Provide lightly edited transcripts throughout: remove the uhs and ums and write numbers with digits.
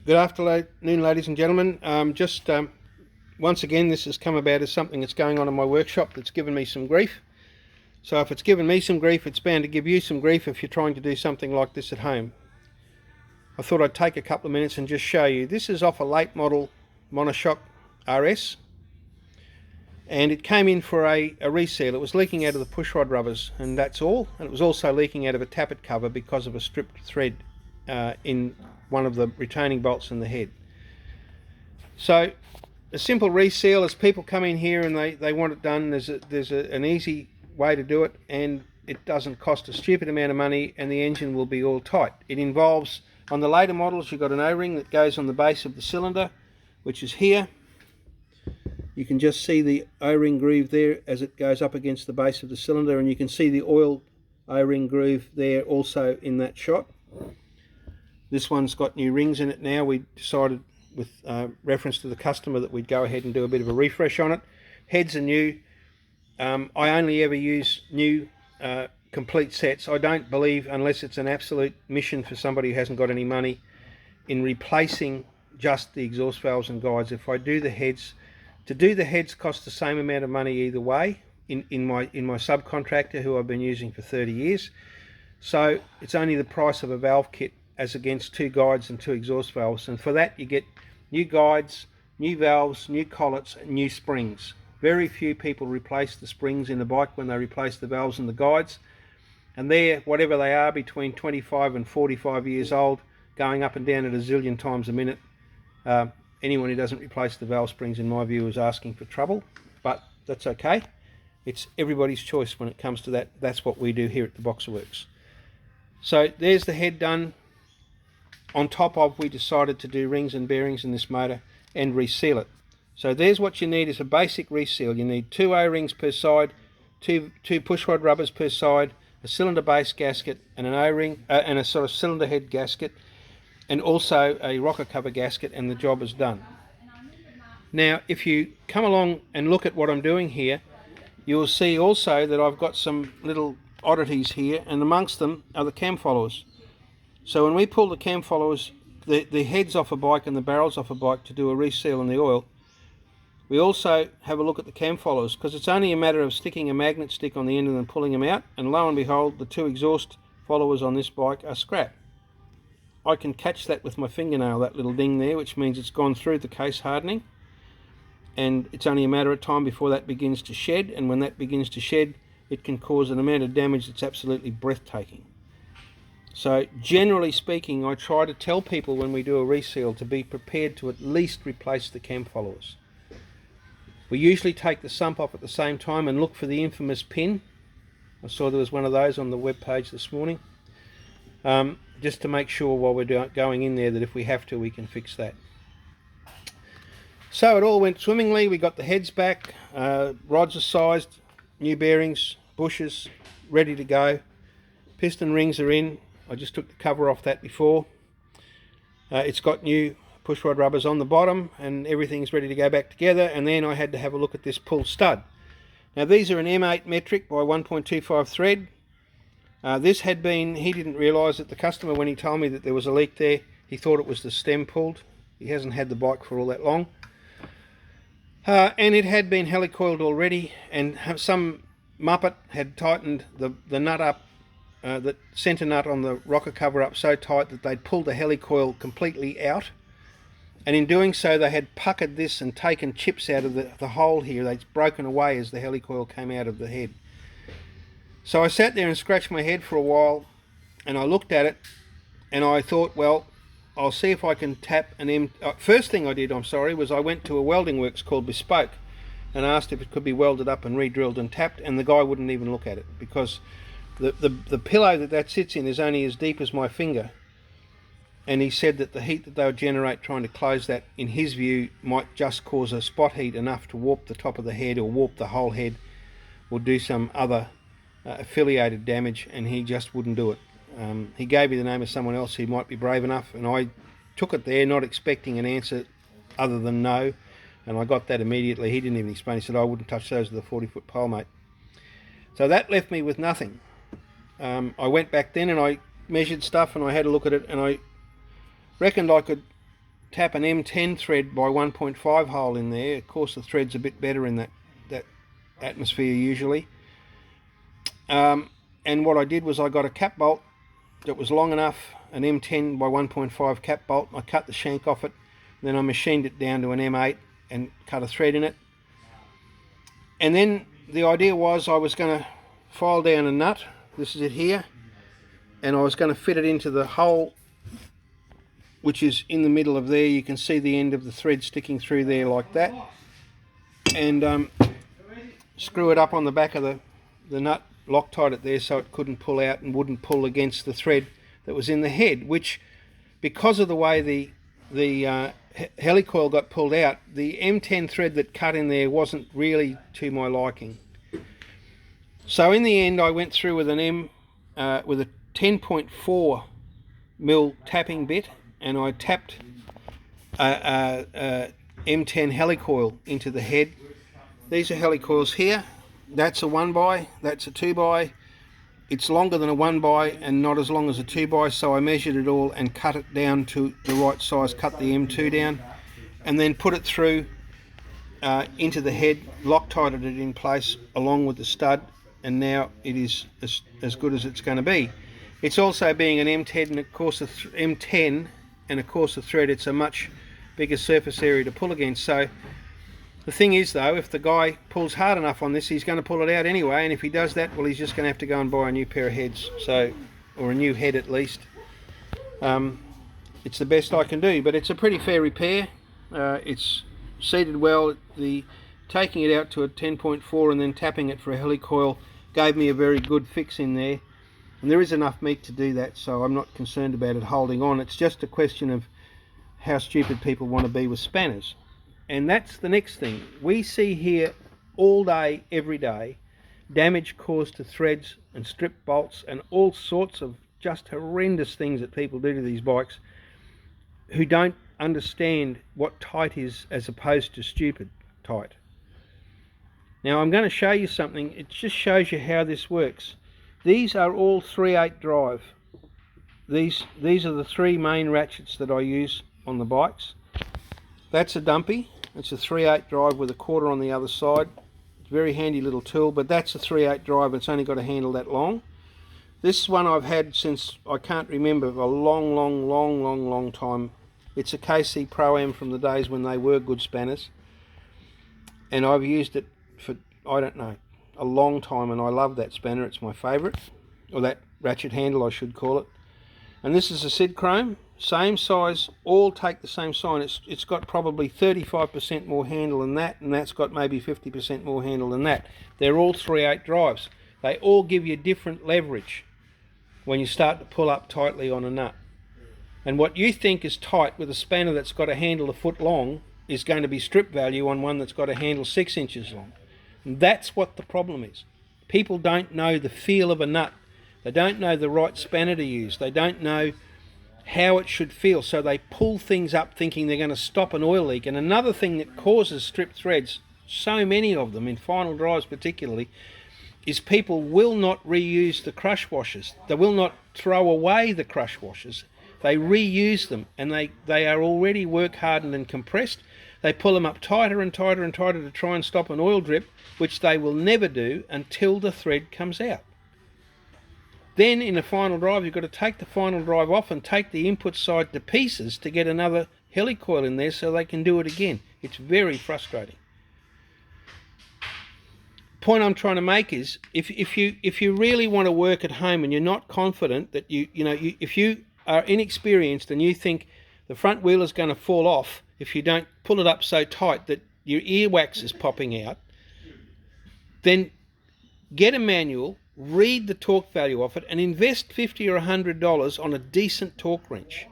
Good afternoon, ladies and gentlemen. Once again, this has come about as something that's going on in my workshop that's given me some grief. So if it's given me some grief, it's bound to give you some grief if you're trying to do something like this at home. I thought I'd take a couple of minutes and just show you. This is off a late model monoshock RS, and it came in for a reseal. It was leaking out of the pushrod rubbers, and that's all. And it was also leaking out of a tappet cover because of a stripped thread in one of the retaining bolts in the head. So a simple reseal, as people come in here and they want it done, there's an easy way to do it, and it doesn't cost a stupid amount of money, and the engine will be all tight. It involves, on the later models, you've got an O-ring that goes on the base of the cylinder, which is here. You can just see the O-ring groove there as it goes up against the base of the cylinder, and you can see the oil O-ring groove there also in that shot. This one's got new rings in it now. We decided, with reference to the customer, that we'd go ahead and do a bit of a refresh on it. Heads are new. I only ever use new complete sets. I don't believe, unless it's an absolute mission for somebody who hasn't got any money, in replacing just the exhaust valves and guides. If I do the heads, to do the heads costs the same amount of money either way in my subcontractor, who I've been using for 30 years. So it's only the price of a valve kit as against two guides and two exhaust valves, and for that you get new guides, new valves, new collets, and new springs. Very few people replace the springs in the bike when they replace the valves and the guides, and they're, whatever they are, between 25 and 45 years old, going up and down at a zillion times a minute. Anyone who doesn't replace the valve springs, in my view, is asking for trouble, but that's okay. It's everybody's choice when it comes to that. That's what we do here at the Boxerworks. So there's the head done. On top of, we decided to do rings and bearings in this motor and reseal it. So there's what you need, is a basic reseal. You need two O-rings per side, two pushrod rubbers per side, a cylinder base gasket, and an O-ring and a sort of cylinder head gasket, and also a rocker cover gasket, and the job is done. Now if you come along and look at what I'm doing here, you'll see also that I've got some little oddities here, and amongst them are the cam followers. So when we pull the cam followers, the heads off a bike and the barrels off a bike to do a reseal in the oil, we also have a look at the cam followers, because it's only a matter of sticking a magnet stick on the end of them and pulling them out, and lo and behold, the two exhaust followers on this bike are scrap. I can catch that with my fingernail, that little ding there, which means it's gone through the case hardening, and it's only a matter of time before that begins to shed, and when that begins to shed, it can cause an amount of damage that's absolutely breathtaking. So generally speaking, I try to tell people when we do a reseal to be prepared to at least replace the cam followers. We usually take the sump off at the same time and look for the infamous pin. I saw there was one of those on the web page this morning, just to make sure while we're going in there that if we have to, we can fix that. So it all went swimmingly. We got the heads back, rods are sized, new bearings, bushes ready to go, piston rings are in. I just took the cover off that before. It's got new pushrod rubbers on the bottom, and everything's ready to go back together. And then I had to have a look at this pull stud. Now these are an M8 metric by 1.25 thread. This had been, he didn't realise that the customer, when he told me that there was a leak there, he thought it was the stem pulled. He hasn't had the bike for all that long. And it had been helicoiled already, and some muppet had tightened the nut up, the centre nut on the rocker cover up so tight that they'd pulled the helicoil completely out, and in doing so they had puckered this and taken chips out of the hole here. They'd broken away as the helicoil came out of the head. So I sat there and scratched my head for a while, and I looked at it and I thought, well, I'll see if I can tap an first thing I did, was I went to a welding works called Bespoke and asked if it could be welded up and re-drilled and tapped, and the guy wouldn't even look at it, because the pillow that sits in is only as deep as my finger, and he said that the heat that they would generate trying to close that, in his view, might just cause a spot heat enough to warp the top of the head or warp the whole head or do some other affiliated damage, and he just wouldn't do it. He gave me the name of someone else who might be brave enough, and I took it there not expecting an answer other than no, and I got that immediately. He didn't even explain. He said, I wouldn't touch those with a 40-foot pole, mate. So that left me with nothing. I went back then and I measured stuff, and I had a look at it, and I reckoned I could tap an M10 thread by 1.5 hole in there. Of course the thread's a bit better in that atmosphere usually. And what I did was I got a cap bolt that was long enough, an M10 by 1.5 cap bolt. I cut the shank off it, then I machined it down to an M8 and cut a thread in it. And then the idea was I was going to file down a nut, this is it here, and I was going to fit it into the hole which is in the middle of there. You can see the end of the thread sticking through there like that, and screw it up on the back of the nut, Loctite it there so it couldn't pull out and wouldn't pull against the thread that was in the head, which, because of the way the helicoil got pulled out, the M10 thread that cut in there wasn't really to my liking. So in the end I went through with a 10.4 mil tapping bit, and I tapped M10 helicoil into the head. These are helicoils here. That's a 1x, that's a 2x. It's longer than a 1x and not as long as a 2x, so I measured it all and cut it down to the right size, cut the M2 down, and then put it through into the head, Loctited it in place along with the stud, and now it is as good as it's going to be. It's also, being an M10 and of course the thread, it's a much bigger surface area to pull against. So the thing is though, if the guy pulls hard enough on this, he's going to pull it out anyway, and if he does that, well, he's just going to have to go and buy a new pair of heads, or a new head at least. It's the best I can do, but it's a pretty fair repair. It's seated well. Taking it out to a 10.4 and then tapping it for a helicoil gave me a very good fix in there, and there is enough meat to do that, so I'm not concerned about it holding on. It's just a question of how stupid people want to be with spanners. And that's the next thing. We see here all day, every day, damage caused to threads and strip bolts and all sorts of just horrendous things that people do to these bikes, who don't understand what tight is as opposed to stupid tight. Now I'm going to show you something. It just shows you how this works. These are all 3/8 drive. These are the three main ratchets that I use on the bikes. That's a dumpy. It's a 3/8 drive with a quarter on the other side. It's a very handy little tool, but that's a 3/8 drive. It's only got a handle that long. This one I've had since, I can't remember, a long time. It's a KC Pro-Am from the days when they were good spanners, and I've used it for, I don't know, a long time, and I love that spanner. It's my favourite, or that ratchet handle I should call it. And this is a Sid Chrome, same size, all take the same size. It's got probably 35% more handle than that, and that's got maybe 50% more handle than that. They're all 3/8 drives. They all give you different leverage when you start to pull up tightly on a nut. And what you think is tight with a spanner that's got a handle a foot long is going to be strip value on one that's got a handle 6 inches long. And that's what the problem is. People don't know the feel of a nut. They don't know the right spanner to use. They don't know how it should feel, so they pull things up thinking they're going to stop an oil leak. And another thing that causes strip threads, so many of them in final drives particularly, is people will not reuse the crush washers. They will not throw away the crush washers. They reuse them, and they are already work hardened and compressed. They pull them up tighter and tighter and tighter to try and stop an oil drip, which they will never do until the thread comes out. Then in the final drive, you've got to take the final drive off and take the input side to pieces to get another helicoil in there so they can do it again. It's very frustrating. Point I'm trying to make is, if you really want to work at home and you're not confident that if you are inexperienced and you think the front wheel is going to fall off if you don't pull it up so tight that your earwax is popping out, then get a manual, read the torque value of it, and invest $50 or $100 on a decent torque wrench.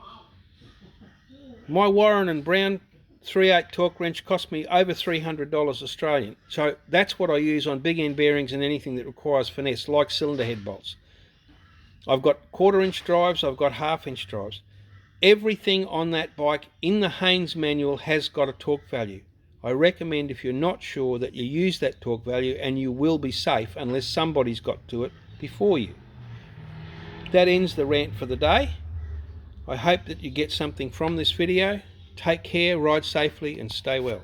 My Warren and Brown 3/8 torque wrench cost me over $300 Australian. So that's what I use on big end bearings and anything that requires finesse, like cylinder head bolts. I've got 1/4 inch drives, I've got 1/2 inch drives. Everything on that bike in the Haynes manual has got a torque value. I recommend, if you're not sure, that you use that torque value, and you will be safe unless somebody's got to it before you. That ends the rant for the day. I hope that you get something from this video. Take care, ride safely, and stay well.